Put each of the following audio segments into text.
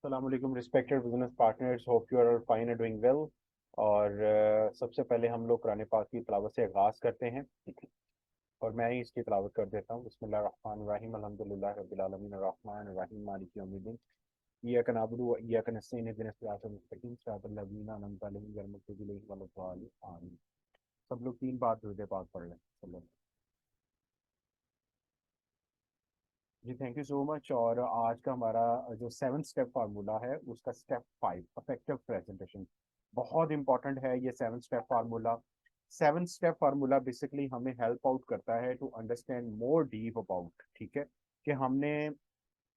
अस्सलाम वालेकुम respected business partners, hope you are fine and doing well. और सबसे पहले हम लोग कुरान पाक की तिलावत से आगाज़ करते हैं और मैं ही इसकी तिलावत कर देता हूँ। बिस्मिल्लाहिर्रहमानिर्रहीम, अल्हम्दुलिल्लाहि रब्बिल आलमीन, अर्रहमानिर रहीम, मालिकि यौमिद्दीन, इय्याका नअबुदु व इय्याका नस्तईन, इहदिनस सिरातल मुस्तकीम, सिरातल लज़ीना अनअमता अलैहिम गैरिल मग़ज़ूबि अलैहिम वलद्दालिन, आमीन। सब लोग 3 बार दुरूद पाक पढ़ लें। चलो जी, थैंक यू सो मच। और आज का हमारा जो 7 स्टेप फार्मूला है उसका स्टेप 5 अफेक्टिव प्रेजेंटेशन बहुत इंपॉर्टेंट है। ये 7 स्टेप फार्मूला बेसिकली हमें हेल्प आउट करता है to understand more deep about, ठीक है, कि हमने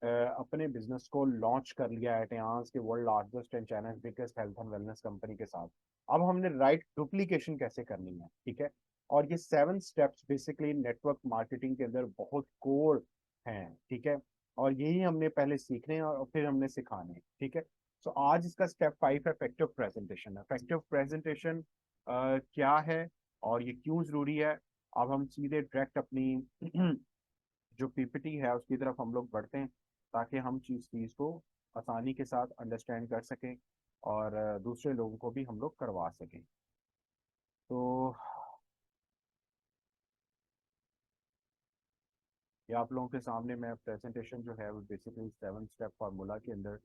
अपने बिजनेस को लॉन्च कर लिया है टेयांस के world largest and China's biggest health and wellness company के साथ। अब हमने राइट डुप्लीकेशन कैसे करनी है, ठीक है। और ये 7 स्टेप्स बेसिकली नेटवर्क मार्केटिंग के अंदर बहुत कोर हैं, ठीक है। और यही हमने पहले सीखने हैं और फिर हमने सिखाने हैं, ठीक है। तो आज इसका स्टेप 5 है इफेक्टिव प्रेजेंटेशन। इफेक्टिव प्रेजेंटेशन क्या है और ये क्यों जरूरी है। अब हम सीधे डायरेक्ट अपनी जो पीपीटी है उसकी तरफ हम लोग बढ़ते हैं ताकि हम चीज़ को आसानी के साथ अंडरस्टैंड कर सकें और दूसरे लोगों को भी हम लोग करवा सकें। तो ये आप लोगों के सामने मैं प्रेजेंटेशन जो है वो बेसिकली 7 स्टेप फार्मूला के अंदर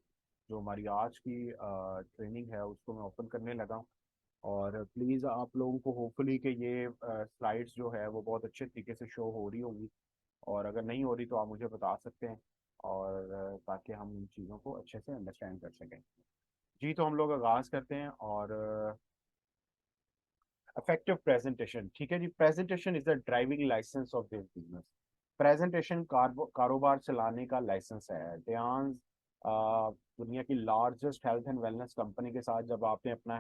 जो हमारी आज की ट्रेनिंग है उसको मैं ओपन करने लगा हूँ। और प्लीज़ आप लोगों को होपफुली कि ये स्लाइड्स जो है वो बहुत अच्छे तरीके से शो हो रही होंगी, और अगर नहीं हो रही तो आप मुझे बता सकते हैं, और ताकि हम इन चीज़ों को अच्छे से अंडरस्टैंड कर सकें। जी, तो हम लोग आगाज़ करते हैं। और इफेक्टिव प्रेजेंटेशन, ठीक है जी। Presentation is the driving licence of this business. Presentation कारोबार चलाने का लाइसेंस है। ध्यान, दुनिया की largest health and wellness company के साथ जब आपने अपना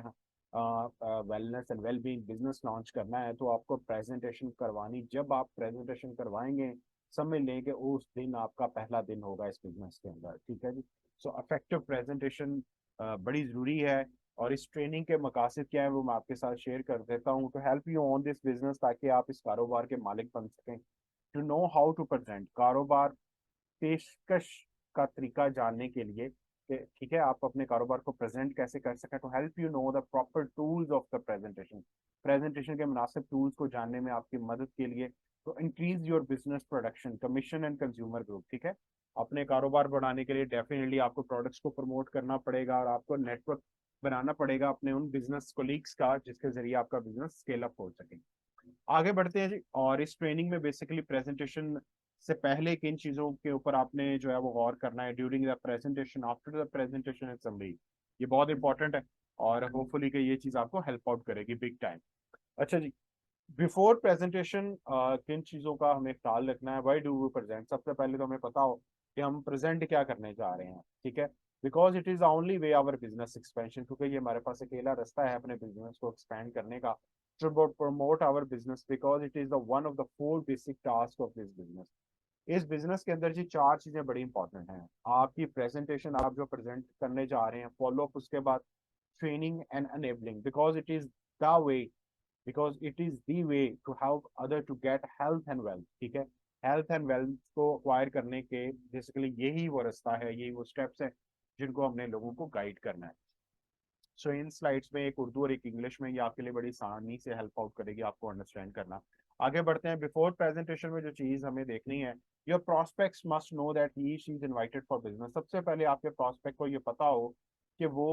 wellness and well being business launch करना है तो आपको प्रेजेंटेशन करवानी। जब आप प्रेजेंटेशन करवाएंगे समझ लें कि उस दिन आपका पहला दिन होगा इस बिजनेस के अंदर, ठीक है जी। सो इफेक्टिव प्रेजेंटेशन बड़ी ज़रूरी है। और इस ट्रेनिंग के मकासद क्या है वो मैं आपके साथ शेयर कर देता हूँ, to help you on this business, ताकि आप इस कारोबार के मालिक बन सकें। To know how to present, कारोबार पेशकश का तरीका जानने के लिए कि ठीक है आप अपने कारोबार को प्रेजेंट कैसे कर सकें। To help you know the proper tools of the presentation, presentation के मुनासिब टूल्स को जानने में आपकी मदद के लिए। तो increase your business production, commission and consumer group, ठीक है। अपने कारोबार बढ़ाने के लिए डेफिनेटली आपको प्रोडक्ट्स को प्रमोट करना पड़ेगा और आपको नेटवर्क बनाना पड़ेगा अपने उन बिजनेस कोलीग्स का जिसके जरिए आपका बिजनेस स्केल अप हो सके। आगे बढ़ते हैं जी। और इस ट्रेनिंग में बेसिकली प्रेजेंटेशन से पहले किन चीज़ों के ऊपर आपने जो है वो गौर करना है, during the presentation, after the presentation and summary, ये बहुत इंपॉर्टेंट है। और होपफुली कि ये चीज़ आपको हेल्प आउट करेगी बिग टाइम। अच्छा जी, बिफोर प्रेजेंटेशन किन चीज़ों का हमें ख्याल रखना है। वाई डू वी प्रेजेंट, सबसे पहले तो हमें पता हो कि हम प्रेजेंट क्या करने जा रहे हैं, ठीक है। Because it is the only way our business expansion, क्योंकि ये हमारे पास अकेला रास्ता है अपने बिजनेस को एक्सपेंड करने का। To promote our business because it is the one of the 4 basic task of this business. इस बिजनेस के अंदर जी 4 चीज़ें बड़ी इंपॉर्टेंट हैं। आपकी प्रेजेंटेशन, आप जो प्रेजेंट करने जा रहे हैं, फॉलो अप उसके बाद training and enabling, because it is the way, because it is the way to help other to get health and wealth, ठीक है। हेल्थ एंड वेल्थ को अक्वायर करने के बेसिकली यही वो रास्ता है, यही वो स्टेप्स हैं जिनको हमने लोगों को गाइड करना है। सो इन स्लाइड्स में एक उर्दू और एक इंग्लिश में, ये आपके लिए बड़ी आसानी से हेल्प आउट करेगी आपको अंडरस्टैंड करना। आगे बढ़ते हैं। बिफोर प्रेजेंटेशन में जो चीज़ हमें देखनी है, your prospects must know that he she is invited for business. सबसे पहले आपके प्रोस्पेक्ट को ये पता हो कि वो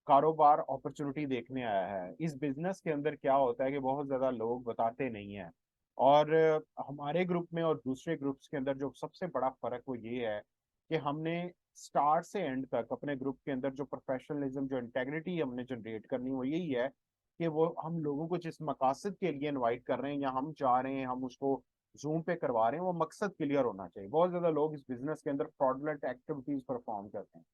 कारोबार अपॉर्चुनिटी देखने आया है। इस बिजनेस के अंदर क्या होता है कि बहुत ज़्यादा लोग बताते नहीं हैं। और हमारे ग्रुप में और दूसरे ग्रुप्स के अंदर जो सबसे बड़ा फ़र्क वो ये है कि हमने स्टार्ट से एंड तक अपने ग्रुप के अंदर जो प्रोफेशनलिज्म, जो इंटेग्रिटी हमने जनरेट करनी, वो यही है कि वो हम लोगों को जिस मकसद के लिए इनवाइट कर रहे हैं या हम चाह रहे हैं हम उसको जूम पे करवा रहे हैं, वो मकसद क्लियर होना चाहिए। बहुत ज्यादा लोग इस बिजनेस के अंदर फ्रॉडलेंट एक्टिविटीज परफॉर्म करते हैं।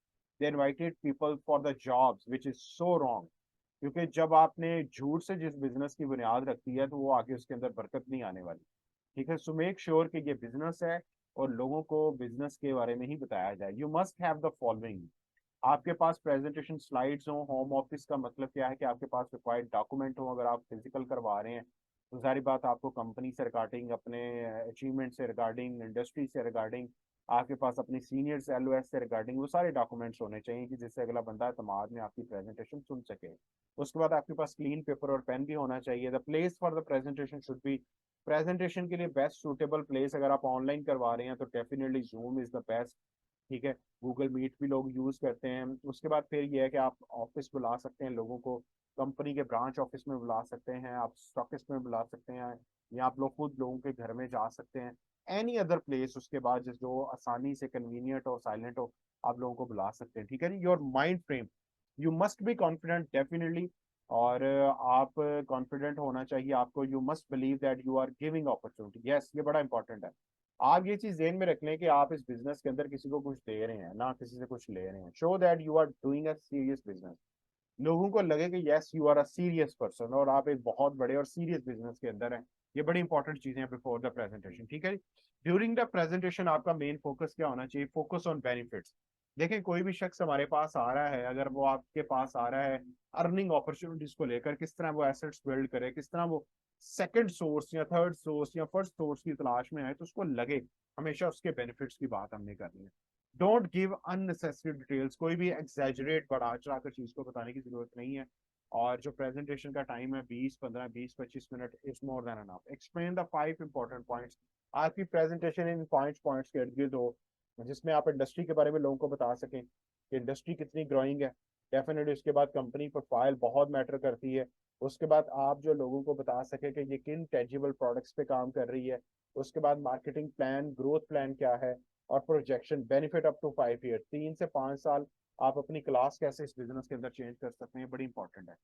दे invited people for the jobs which is so wrong, क्योंकि जब आपने झूठ से जिस बिजनेस की बुनियाद रखी है तो वो आगे उसके अंदर बरकत नहीं आने वाली, ठीक है। सो मेक श्योर कि ये बिजनेस है और लोगों को बिजनेस के बारे में ही बताया जाए। You must have the following, आपके पास प्रेजेंटेशन स्लाइड्स हो। होम ऑफिस का मतलब क्या है कि आपके पास रिक्वायर्ड डॉक्यूमेंट हो। अगर आप फिजिकल करवा रहे हैं तो सारी बात आपको कंपनी से रिगार्डिंग, अपने अचीवमेंट से रिगार्डिंग, इंडस्ट्री से रिगार्डिंग आपके पास अपनी सीनियर्स LOS से रिगार्डिंग वो सारे डॉक्यूमेंट्स होने चाहिए कि जिससे अगला बंदा एतमाद में आपकी प्रेजेंटेशन सुन सके। उसके बाद आपके पास क्लीन पेपर और पेन भी होना चाहिए। The place for the presentation should be, presentation के लिए बेस्ट सूटेबल प्लेस अगर आप ऑनलाइन करवा रहे हैं तो definitely zoom is the best. ठीक है, गूगल मीट भी लोग यूज करते हैं। उसके बाद फिर ये है कि आप ऑफिस बुला सकते हैं लोगों को, कंपनी के ब्रांच ऑफिस में बुला सकते हैं, आप स्टॉकिस्ट में बुला सकते हैं, या आप लोग खुद लोगों के घर में जा सकते हैं, एनी अदर प्लेस उसके बाद जो आसानी से कन्वीनियंट हो, साइलेंट हो, आप लोगों को बुला सकते हैं। ठीक है जी, your mind frame, you must be confident definitely. और आप कॉन्फिडेंट होना चाहिए आपको। You must believe that you are giving opportunity, yes ये बड़ा इंपॉर्टेंट है। आप ये चीज ध्यान में रख लें कि आप इस बिजनेस के अंदर किसी को कुछ दे रहे हैं, ना किसी से कुछ ले रहे हैं। Show that you are doing a serious business, लोगों को लगे कि yes you are a serious person और आप एक बहुत बड़े और सीरियस बिजनेस के अंदर हैं। ये बड़ी इंपॉर्टेंट चीजें हैं बिफोर द प्रेजेंटेशन। ठीक है, ड्यूरिंग द प्रेजेंटेशन आपका मेन फोकस क्या होना चाहिए? Focus on benefits. देखें, कोई भी शख्स हमारे पास आ रहा है, अगर वो आपके पास आ रहा है अर्निंग अपॉर्चुनिटीज को लेकर, किस तरह वो एसेट्स बिल्ड करे, किस तरह वो सेकंड सोर्स या थर्ड सोर्स या फर्स्ट सोर्स की तलाश में है, तो उसको लगे हमेशा उसके बेनिफिट्स की बात हमने करनी है। डोंट गिव अननेसेसरी डिटेल्स, कोई भी एग्जैजरेट बढ़ा चढ़ा कर चीज को बताने की जरूरत नहीं है। और जो प्रेजेंटेशन का टाइम है 20, 15, 20, 25 minute is more than enough. Explain the 5 important points. आपकी प्रेजेंटेशन इन 5 पॉइंट्स के इर्द गिर्द हो, जिसमें आप इंडस्ट्री के बारे में लोगों को बता सकें कि इंडस्ट्री कितनी ग्रोइंग है। डेफिनेटली उसके बाद कंपनी प्रोफाइल बहुत मैटर करती है। उसके बाद आप जो लोगों को बता सके कि ये किन टेंजिबल प्रोडक्ट्स पे काम कर रही है। उसके बाद मार्केटिंग प्लान, ग्रोथ प्लान क्या है, और projection benefit up to 5 year, 3 से 5 साल आप अपनी क्लास कैसे इस बिजनेस के अंदर चेंज कर सकते हैं, बड़ी इंपॉर्टेंट है।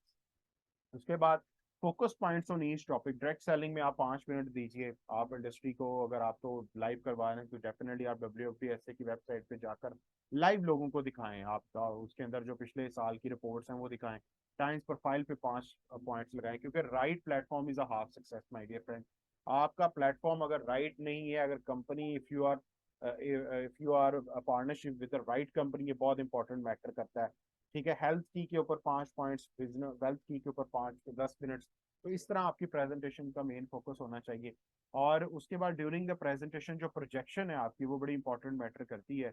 उसके बाद focus points on each topic. Direct selling में आप 5 मिनट दीजिए। आप इंडस्ट्री को अगर आप तो लाइव करवा रहे हैं तो डेफिनेटली आप WFDSA की वेबसाइट पे जाकर लाइव लोगों को दिखाएं। आप उसके अंदर जो पिछले साल की रिपोर्ट्स हैं वो दिखाएं। टाइम्स प्रोफाइल पे 5 पॉइंट्स लगाएं, क्योंकि right platform is a half success my dear friend. आपका प्लेटफॉर्म अगर राइट नहीं है, अगर company, if you are partnership with the right company, ये बहुत इंपॉर्टेंट मैटर करता है। ठीक है, हेल्थ की के ऊपर 5 पॉइंट्स, बिजनेस वेल्थ की के ऊपर 5 से 10 मिनट्स। तो इस तरह आपकी प्रेजेंटेशन का मेन फोकस होना चाहिए। और उसके बाद ड्यूरिंग द प्रेजेंटेशन जो प्रोजेक्शन है आपकी, वो बड़ी इंपॉर्टेंट मैटर करती है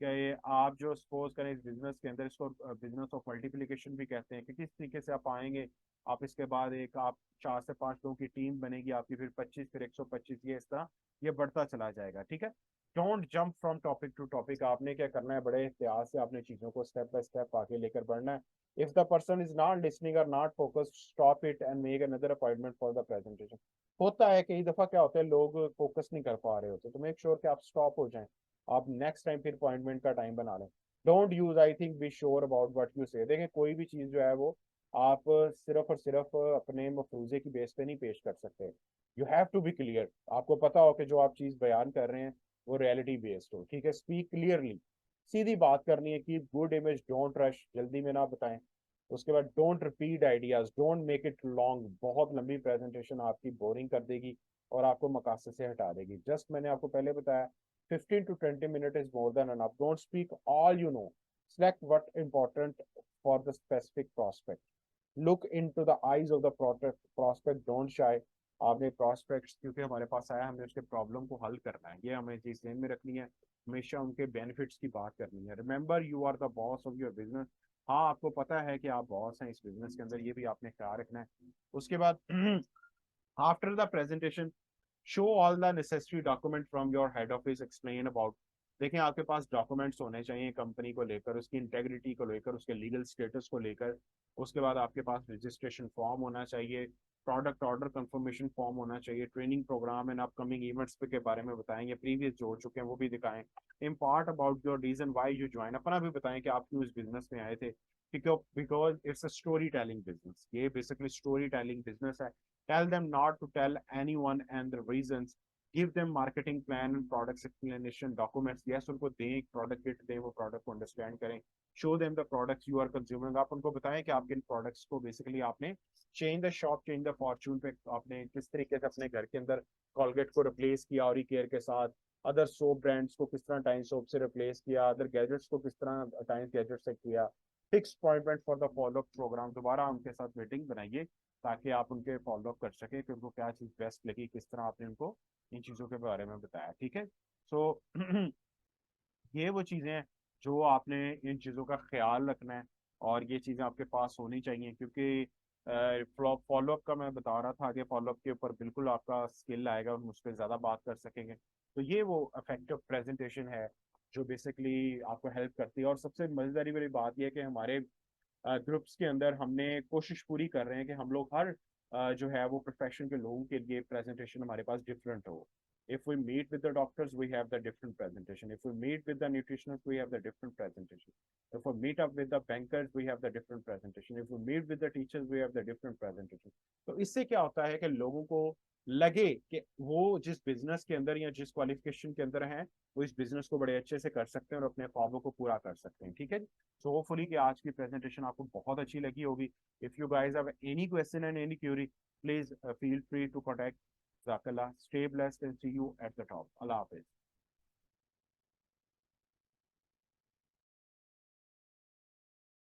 कि आप जो सपोज करें इस बिजनेस के अंदर, इसको बिजनेस ऑफ मल्टीप्लिकेशन भी कहते हैं, कि किस तरीके से आप आएंगे। आप इसके बाद एक आप 4 से 5 लोगों की टीम बनेगी आपकी, फिर 25, फिर 125, ये इस तरह ये बढ़ता चला जाएगा। ठीक है, don't jump from topic to topic. आपने क्या करना है, बड़े एहतियात से आपने चीजों को स्टेप बाय स्टेप आगे लेकर बढ़ना है। If the person is not listening और not focus, stop it and make another appointment for the presentation. होता है कई दफा क्या होता है, लोग फोकस नहीं कर पा रहे होते, तो मेक श्योर कि आप स्टॉप हो जाएं। आप नेक्स्ट टाइम फिर अपॉइंटमेंट का टाइम बना लें। Don't use I think, be sure about what you से। देखें, कोई भी चीज जो है वो आप सिर्फ और सिर्फ अपने मफरूजे की बेस पे नहीं पेश कर सकते। You have to be clear. आपको पता हो कि जो आप चीज बयान कर रहे हैं वो रियलिटी बेस्ड हो। ठीक है, स्पीक क्लियरली, सीधी बात करनी है कि गुड इमेज, डोंट रश, जल्दी में ना बताएं। उसके बाद don't repeat ideas, don't make it long. बहुत लंबी प्रेजेंटेशन आपकी बोरिंग कर देगी और आपको मकासद से हटा देगी। जस्ट मैंने आपको पहले बताया 15 to 20 minute is more than enough. Don't speak all you know, select what important for the specific prospect, look into the eyes of the prospect, don't shy। आपने prospects क्योंकि हमारे पास आया, हमें उसके प्रॉब्लम को हल करना है, ये हमें चीज ध्यान में रखनी है। हमेशा उनके बेनिफिट्स की बात करनी है। Remember you are the boss of your business. हाँ, आपको पता है कि आप बॉस हैं इस बिजनेस के अंदर, ये भी आपने ख्याल रखना है। उसके बाद after the presentation, show all the necessary document from your head office, explain about. देखें, आपके पास डॉक्यूमेंट्स होने चाहिए कंपनी को लेकर, उसकी इंटेग्रिटी को लेकर, उसके लीगल स्टेटस को लेकर। उसके बाद आपके पास रजिस्ट्रेशन फॉर्म होना चाहिए, प्रोडक्ट ऑर्डर कंफर्मेशन फॉर्म होना चाहिए, training program and upcoming events के बारे में बताएंगे, प्रीवियस जो हो चुके हैं वो भी दिखाएं। Impart about your reason why you join, अपना भी बताएं कि आप क्यों इस बिजनेस में आए थे। Because it's a story telling business, ये बेसिकली स्टोरी टेलिंग बिजनेस है। Tell them not to tell anyone and the reasons. Give them marketing plan and products explanation documents. Yes, उनको दें एक product kit दें, वो product को understand करें। Show them the products you are consuming। आप उनको बताएं कि आपके इन products को basically आपने change the shop, change the fortune पे आपने किस तरीके से अपने घर के अंदर Colgate को replace किया और केयर के साथ, अदर सोप ब्रांड्स को किस तरह टाइम सोप से रिप्लेस किया, अदर गैजेट्स को किस तरह टाइम गैजेट से किया। Fix appointment for the follow up program, दोबारा उनके साथ मीटिंग बनाइए ताकि आप उनके फॉलो अप कर सकें कि उनको क्या चीज़ बेस्ट लगी, किस तरह आपने उनको इन चीज़ों के बारे में बताया। ठीक है, सो ये वो चीज़ें हैं जो आपने इन चीज़ों का ख्याल रखना है, और ये चीज़ें आपके पास होनी चाहिए, क्योंकि फॉलो अप का मैं बता रहा था, आगे फॉलो अप के ऊपर बिल्कुल आपका स्किल आएगा और मुझ पर ज़्यादा बात कर सकेंगे। तो ये वो इफेक्टिव प्रेजेंटेशन है जो बेसिकली आपको हेल्प करती है। और सबसे मजेदारी वाली बात यह है कि हमारे ग्रुप्स के अंदर हमने कोशिश पूरी कर रहे हैं कि हम लोग हर जो है वो प्रोफेशन के लोगों के लिए प्रेजेंटेशन हमारे पास डिफरेंट हो। If we meet with the doctors, we have the different presentation. If we meet with the nutritionists, we have the different presentation. If we meet up with the bankers, we have the different presentation. If we meet with the teachers, we have the different presentation. तो इससे क्या होता है कि लोगों को लगे कि वो जिस बिजनेस के अंदर या जिस क्वालिफिकेशन के अंदर हैं, वो इस बिजनेस को बड़े अच्छे से कर सकते हैं और अपने ख्वाबों को पूरा कर सकते हैं। ठीक है, सो होपफुली कि आज की प्रेजेंटेशन आपको बहुत अच्छी लगी होगी। If you guys have any question and any query, please feel free to contact Zakala. Stay blessed and see you at the top. Allah Hafiz.